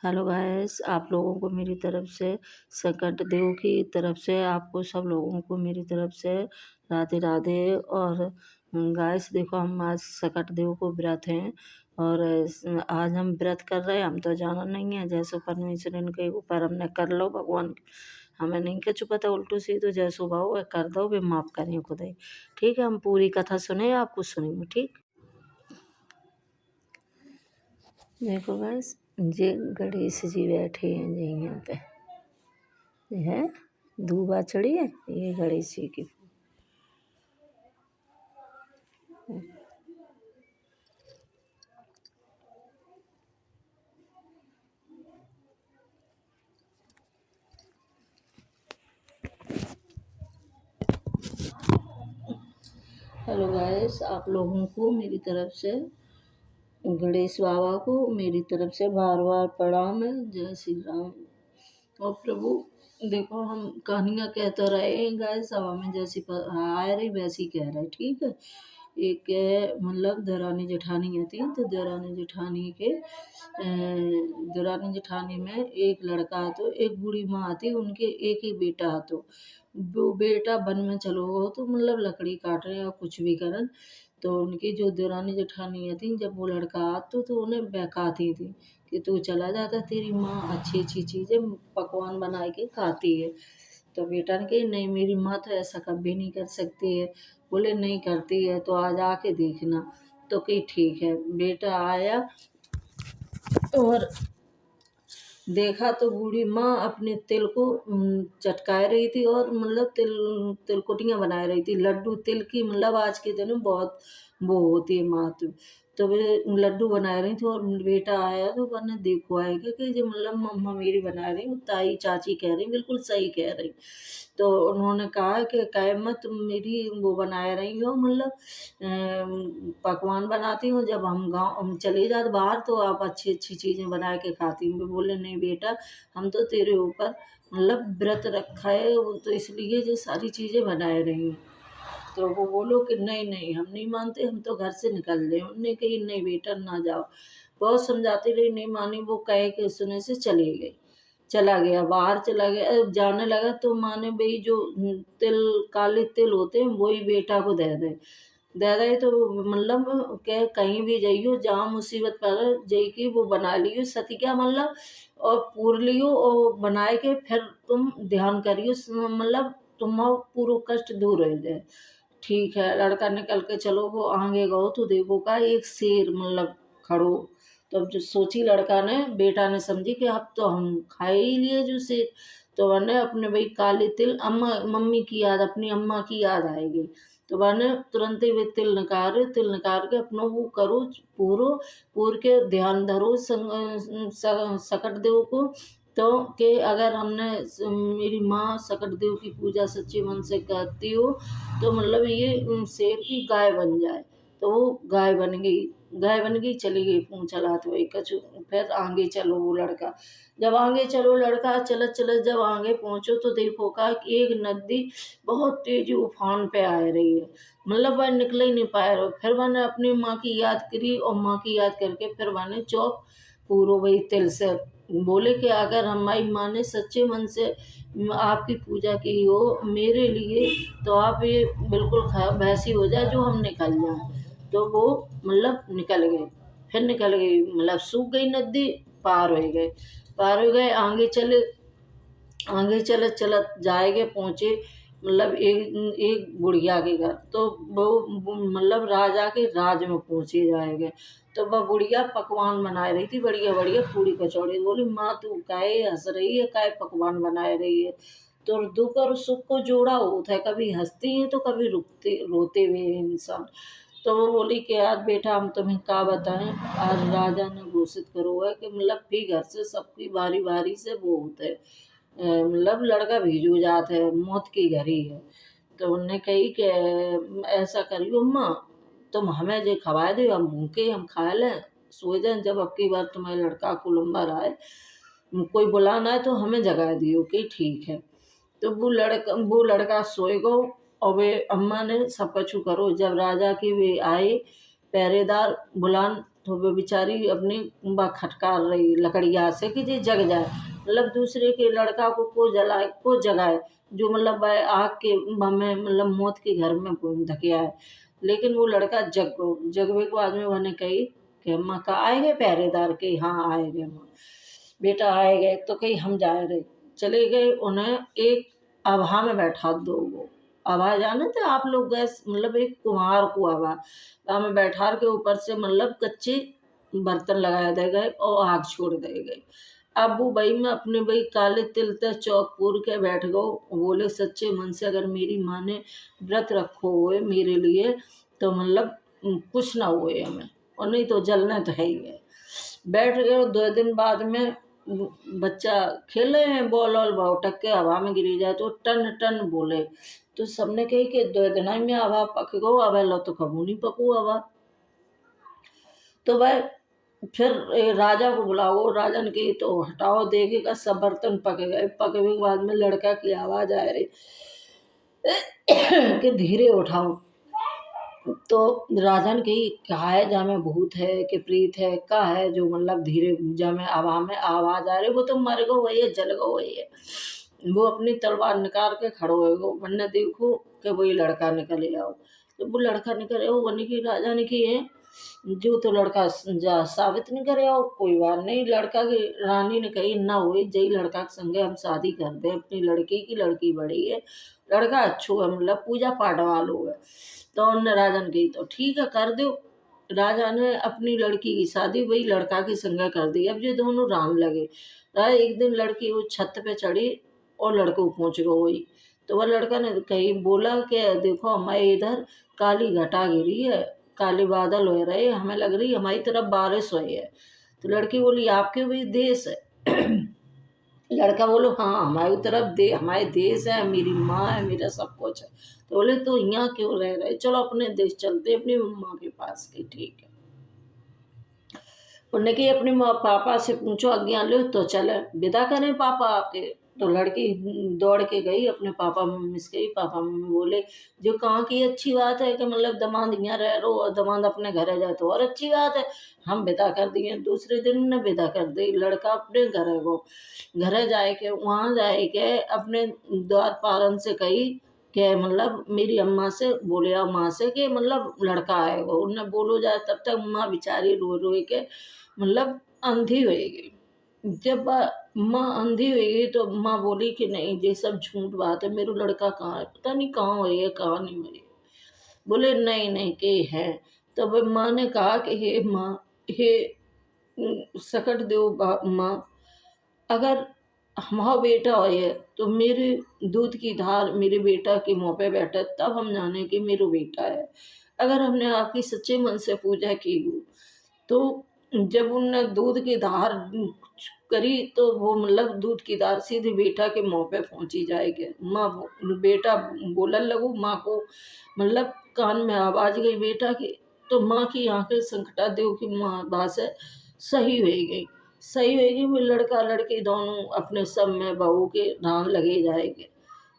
Hello guys, आप लोगों को मेरी तरफ से संकट देव की तरफ से आपको सब लोगों को मेरी तरफ से राधे राधे। और गाइस देखो, हम आज संकट देव को व्रत हैं और आज हम व्रत कर रहे हैं। हम तो जाना नहीं है, जैसो परमेश्वर इनके ऊपर हमने कर लो भगवान। हमें नहीं कछु पता उल्टू सीधो, जैसो भाव वह कर दो, वे माफ़ करें खुदाई। ठीक है, हम पूरी कथा सुने, आपको सुनेंगे। ठीक, देखो गाइस, ये गणेश जी बैठे हैं जी यहाँ पे। ये है दूबा चढ़ी है, ये गणेश जी की। हेलो गाइस, आप लोगों को मेरी तरफ से, गणेश बाबा को मेरी तरफ से बार बार प्रणाम है। जय श्री राम। और प्रभु देखो, हम कहानियाँ कहते रहे हैं गाइस, अब हमें जैसी आ रही वैसी कह रहे। ठीक है, एक मतलब देवरानी जेठानी थी, तो देवरानी जेठानी में एक लड़का तो एक बूढ़ी माँ आती, उनके एक ही बेटा तो वो बेटा वन में चलो गो, तो मतलब लकड़ी काट रहे या कुछ भी करन, तो उनकी जो देवरानी जेठानी थी, जब वो लड़का आतो तो उन्हें बहकाती थी कि तू चला जाता, तेरी माँ अच्छी अच्छी चीज़ें पकवान बना के खाती है। तो बेटा ने कही नहीं, मेरी माँ तो ऐसा कभी नहीं कर सकती है। बोले नहीं करती है तो आज आके देखना। तो कही ठीक है। बेटा आया और देखा तो बूढ़ी माँ अपने तिल को चटकाए रही थी, और मतलब तिलकुटियाँ बना रही थी, लड्डू तिल की। मतलब आज के दिन में बहुत वो होती है महत्व। तो वे लड्डू बना रही थी, और बेटा आया तो कहने देखो आएगा कि जो मतलब मम्मा मेरी बना रही हूँ, ताई चाची कह रही बिल्कुल सही कह रही। तो उन्होंने कहा कि काहे मत तुम मेरी वो बनाए रही हो, मतलब पकवान बनाती हो, जब हम चले जाते बाहर तो आप अच्छी अच्छी चीज़ें बना के खाती हो। बोले नहीं बेटा, हम तो तेरे ऊपर मतलब व्रत रखा है, वो तो इसलिए ये सारी चीज़ें बनाए रही हैं। तो वो बोलो कि नहीं नहीं, हम नहीं मानते, हम तो घर से निकल रहे। उनने कही नहीं बेटा ना जाओ। बहुत समझाती रही, नहीं मानी। वो कहे के सुने से चली गई। चला गया, बाहर चला गया, जाने लगा तो माँ ने भाई जो तिल, काले तिल होते हैं, वही बेटा को दे दे। तो मतलब के कहीं भी जाइयो, जहाँ मुसीबत पड़े जई की वो बना लियो सतिया, मतलब और पूर लियो, और बनाए के फिर तुम ध्यान करियो, मतलब तुम्हारा पूरा कष्ट दूर हो जाए। ठीक है, लड़का निकल के चलो, वो आगे गो तो देखो का एक शेर मतलब खड़ो। तो अब जो सोची लड़का ने, बेटा ने समझी कि अब तो हम खाए ही लिए जो शेर। तो वने अपने भाई काले तिल, अम्मा मम्मी की याद, अपनी अम्मा की याद आएगी। तो वने तुरंत ही वे तिल निकाल के अपना वो करो पूरो, पूर के ध्यान धरो सकट देव को। तो कि अगर हमने मेरी माँ सकट देव की पूजा सच्चे मन से करती हो, तो मतलब ये शेर की गाय बन जाए। तो वो गाय बन गई, चली गई पूंछ चलाते हुए कछु। फिर आगे चलो वो लड़का, जब आगे चलो लड़का चलत चलत जब आगे पहुंचो, तो देखो का कि एक नदी बहुत तेजी उफान पे आ रही है। मतलब वह निकल ही नहीं पाया रहा। फिर मैंने अपनी माँ की याद करी, और माँ की याद करके फिर मैंने चौक पूरो वही तिल से बोले कि अगर हमारी माँ ने सच्चे मन से आपकी पूजा की हो मेरे लिए, तो आप ये बिल्कुल वैसी हो जाए जो हम निकल जाए। तो वो मतलब निकल गए। फिर निकल गई, मतलब सूख गई नदी, पार हो गए। आगे चलत चलत जाएंगे, पहुँचे मतलब एक बुढ़िया के घर। तो वो मतलब राजा के राज में पहुँचे जाएंगे। तो वह बुढ़िया पकवान बना रही थी, बढ़िया बढ़िया पूरी कचौड़ी। बोली माँ तू काहे हंस रही है, काहे पकवान बना रही है। तो दुख और सुख को जोड़ा होता है, कभी हंसती है तो कभी रोते हुए इंसान। तो वो बोली कि यार बेटा, हम तुम्हें क्या बताएं, आज राजा ने घोषित करो है कि मतलब भी घर से सबकी बारी बारी से वो होता है, मतलब लड़का भेजू जात है, मौत की घड़ी है। तो उनने कही कि ऐसा करियो अम्मा, तुम हमें जे खवाए दो, हम भूखे हम खा लें, सो जाए। जब अब की बार तुम्हारे लड़का को लंबा रहा है, कोई बुलाना है तो हमें जगा दियो कि ठीक है। तो वो लड़का सोए गो, और वे अम्मा ने सब कछु करो। जब राजा की वे आए पहरेदार बुलान, तो वो बेचारी अपनी बा खटकार रही लकड़िया से कि जे जग जाए, मतलब दूसरे के लड़का को जलाए को जगाए, जो मतलब वह आग के में मतलब मौत के घर में धकिया है। लेकिन वो लड़का जग गो, जगवे को आदमी मैंने कही कि अम्मा का आए गए पहरेदार के, हाँ आए गए माँ बेटा आए गए, तो कही हम जा रहे, चले गए। उन्हें एक आभा में बैठा दो, वो आभा जाने थे आप लोग, गैस मतलब एक कुम्हार को आभा में बैठा के ऊपर से मतलब कच्चे बर्तन लगाए दे गए और आग छोड़ दे गए। अब वो भाई में अपने भाई काले तिल ते चौक पूर के बैठ गो, बोले सच्चे मन से अगर मेरी माँ ने व्रत रखो हुए मेरे लिए तो मतलब कुछ ना हुए हमें, और नहीं तो जलना तो है ही है। बैठ गए। 2 दिन बाद में बच्चा खेले हैं बॉल वॉल, भाव टक्के हवा में गिरी जाए तो टन टन बोले, तो सबने कही कि 2 दिन में हवा पक गो, अब लो तो कबू नहीं पकू हवा। तो वह फिर राजा को बुलाओ, राजा ने कही तो हटाओ, देखेगा सब बर्तन पक गए। पकने के बाद में लड़का की आवाज आ रही कि धीरे उठाओ। तो राजा ने कही कहा है जा में भूत है कि प्रीत है, का है जो मतलब धीरे जा में आवाज आ रही, वो तो मर गो वही है, जल गो वही है। वो अपनी तलवार निकाल के खड़ो हो गो, वरना देखो कि वही लड़का निकले आओ। तो वो लड़का निकले आओ बने की राजा ने की है जो तो लड़का साबित नहीं करे आओ, कोई बात नहीं। लड़का की रानी ने कही ना हुई जई लड़का के संगे हम शादी कर दे अपनी लड़की की, लड़की बड़ी है, लड़का अच्छो है, मतलब पूजा पाठ वालो है। तो उनने राजा ने कही तो ठीक है कर दो। राजा ने अपनी लड़की की शादी वही लड़का की संगे कर दी। अब ये दोनों राम लगे। एक दिन लड़की वो छत पे चढ़ी और लड़को पहुंच गई वही। तो वह लड़का ने कही बोला कि देखो हमारे इधर काली घटा गिरी है, काले बादल हो रहे, हमें लग रही हमारी तरफ बारिश हुई है। तो लड़की बोली आपके भी देश है? लड़का बोलो हाँ हमारी तरफ हमारे देश है, मेरी माँ है, मेरा सब कुछ है। तो बोले तो यहाँ क्यों रह रहे, चलो अपने देश चलते अपनी माँ के पास की। ठीक है, उन्होंने कि अपने माँ पापा से पूछो आज्ञा लो तो चले, विदा करें पापा आपके। तो लड़की दौड़ के गई अपने पापा मम्मी से गई। पापा मम्मी बोले जो कहाँ की अच्छी बात है कि मतलब दमाद यहाँ रह रो और दमाद अपने घर जाए तो और अच्छी बात है, हम विदा कर दिए। दूसरे दिन उन्हें विदा कर दी। लड़का अपने घर जाए के वहाँ जाए के अपने द्वार पारन से कही कि मतलब मेरी अम्मा से बोले आ माँ से कि मतलब लड़का आएगा। उन्हें बोलो जाए तब तक माँ बेचारी रो रो के मतलब अंधी हो गई। जब माँ अंधी हो गई तो माँ बोली कि नहीं ये सब झूठ बात है, मेरा लड़का कहाँ है, पता नहीं कहाँ हुई है कहाँ नहीं हुई है। बोले नहीं नहीं के है। तो वह माँ ने कहा कि हे माँ, हे सकट दो माँ, अगर हमारा बेटा हो है तो मेरे दूध की धार मेरे बेटा के मुँह पे बैठे तब हम जाने कि मेरा बेटा है। अगर हमने आपकी सच्चे मन से पूजा की हो तो जब उनने दूध की धार करी तो वो मतलब दूध की धार सीधे बेटा के मुंह पे पहुंची जाएगी। माँ बेटा बोलने लगू, माँ को मतलब कान में आवाज गई बेटा की। तो माँ की आंखें संकटा दो कि माँ बात है सही हो गई, सही होगी। वो लड़का लड़की दोनों अपने सब में बहू के रहन लगे जाएंगे।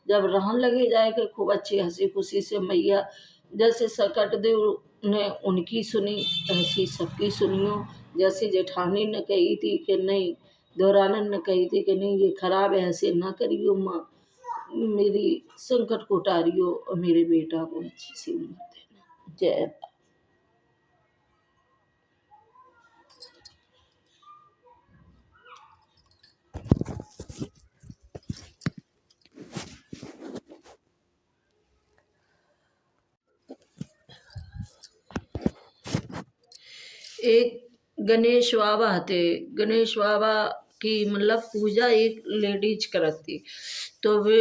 जब रहन लगे जाएंगे खूब अच्छी हंसी खुशी से मैया जैसे सकट देव ने उनकी सुनी ऐसी सबकी सुनियो। जैसे जेठानी ने कही थी कि नहीं, देवरानन ने कही थी कि नहीं ये खराब है ऐसे ना करियो माँ, मेरी संकट को टारियो और मेरे बेटा को अच्छी सी उम्र देना। जय। एक गणेश बाबा थे। गणेश बाबा की मतलब पूजा एक लेडीज करती। तो वे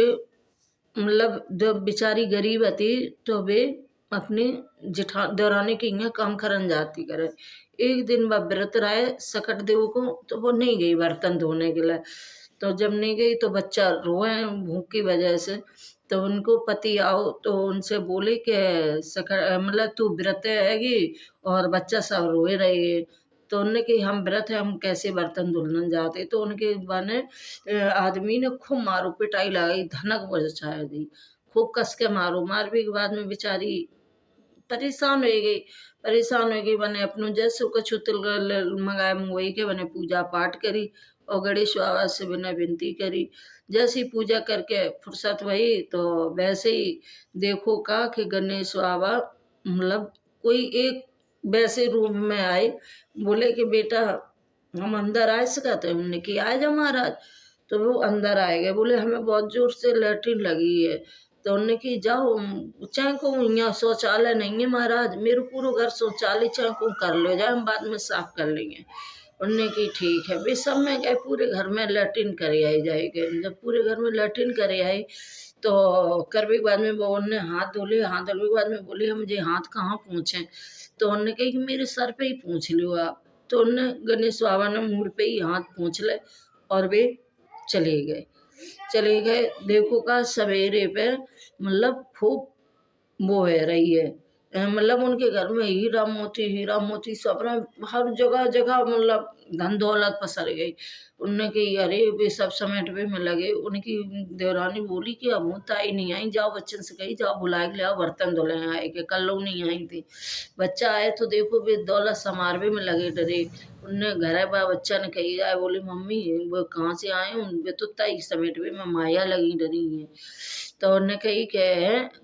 मतलब जब बेचारी गरीब थी तो वे अपनी जेठा देवरानी के यहाँ काम करन जाती करे। एक दिन वह व्रत रहे सकट देव को, तो वो नहीं गई बर्तन धोने के लिए। तो जब नहीं गई तो बच्चा रोए भूख की वजह से। तो उनको पति आओ तो उनसे बोले कि सकट मतलब तू व्रत हैगी और बच्चा सब रोए रहे। तो उनने कि हम व्रत है हम कैसे बर्तन धुलने जाते। तो उनके बने आदमी ने खूब मारो पिटाई लगाई, धनक बजा दी, खूब कस के मारो। मारने के बाद में बेचारी परेशान हो गई। परेशान हो गई, बने अपनों जैसे कछु मंगाए मंगवाई के बने पूजा पाठ करी और गणेश बाबा से बिना विनती करी। जैसी पूजा करके फुर्सत हुई तो वैसे ही देखो का कि गणेश बाबा मतलब कोई एक वैसे रूम में आए, बोले कि बेटा हम अंदर आ सकते हैं? हमने कि आ जाओ महाराज। तो वो अंदर आए गए, बोले हमें बहुत जोर से लैट्रिन लगी है। तो उन्होंने कि जाओ, चाहे को यहाँ शौचालय नहीं है महाराज, मेरे पूरा घर शौचालय चाहे को कर लो, जाए हम बाद में साफ कर लेंगे। उन्होंने की ठीक है। वे सब में गए, पूरे घर में लैट्रिन करे आई जाएगा। जब पूरे घर में लैट्रिन करे आई तो करने के बाद में वो उन्होंने हाथ धोले, हाथ धोने के बाद में बोली हम मुझे हाथ कहाँ पहुँचे। तो उन्होंने कही कि मेरे सर पे ही पूछ लो आप। तो उन्होंने गणेश बाबा ने मुंह पे ही हाथ पूछ ले और वे चले गए। चले गए, देखो का सवेरे पे मतलब खूब वो है रही है। मतलब उनके घर में हीरा मोती सब ना, हर जगह जगह मतलब धन दौलत पसर गई। उनने की अरे वे सब समेटवे में लगे। उनकी देवरानी बोली कि अब होता ही नहीं आई, जाओ बच्चन से कही जाओ बुला के ले आओ, बर्तन धुले आए के कल लोग नहीं आई थी। बच्चा आए तो देखो वे दौलत समारवे में लगे डरे। उनने घर बा बच्चा ने कही जाए, बोली मम्मी वो कहाँ से आए वे तो तई समेटवे में माया लगी डरी है। तो उनने कही के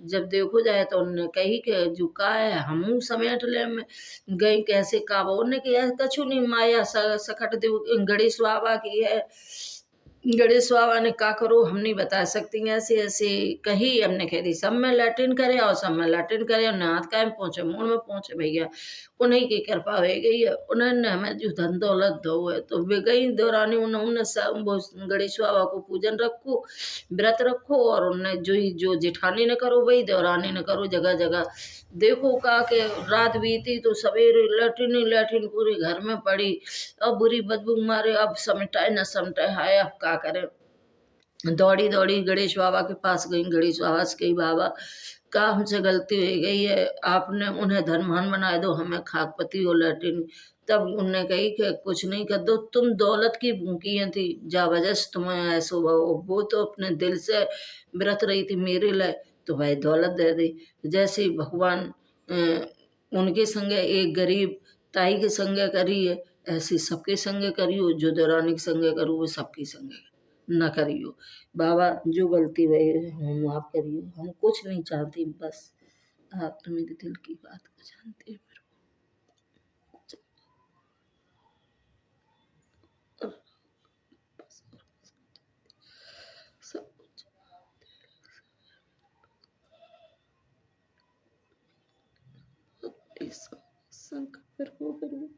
जब देखो जाए तो उनने कही के झुका है हमू समेट ले में गई कैसे काबा। उनने कहा कछु नहीं माया सकट देव गणेश बाबा की है। गणेश बाबा ने का करो हम नहीं बता सकती, ऐसे ऐसे कही। हमने कह दी सब में लैट्रिन करे और सब में लैट्रिन करे, उन्हें हाथ कायम पहुंचे मुंह में पहुंचे भैया, उन्हीं की कृपा हो गई है। उन्होंने हमें जो धन दौलत दो है तो वे गई दौरानी उन्होंने सब वो गणेश बाबा को पूजन रखो, व्रत रखो और उन्हें जो जेठानी ने करो वही देवरानी ने करो जगह जगह। देखो का के रात बीती तो सवेरे लैट्रिन ही लैट्रिन पूरे घर में पड़ी। अब बुरी बदबू मारे, अब समटाए न समटाए, हाय अब का करे। दौड़ी दौड़ी गणेश बाबा के पास गई, गणेश बाबा से कही बाबा का हमसे गलती हो गई है, आपने उन्हें धनवान बना दो, हमें खाकपति हो लैट्रिन। तब उनने कही कि कुछ नहीं कर दो, तुम दौलत की भूखी थी जा वजह से तुम्हें ऐसा हुआ, वो तो अपने दिल से व्रत रही थी मेरे लिए तो भाई दौलत दे दी। जैसे ही भगवान उनके संगे एक गरीब ताई के संगे करी है, ऐसे सबके संगे करियो, जो दौरानी के संगे करो वो सबके संगे न करियो। बाबा जो गलती भई हम माफ करियो, हम कुछ नहीं चाहती, बस आप तो मेरे दिल की बात को जानते हो। सब कुछ संकट पर हो करो।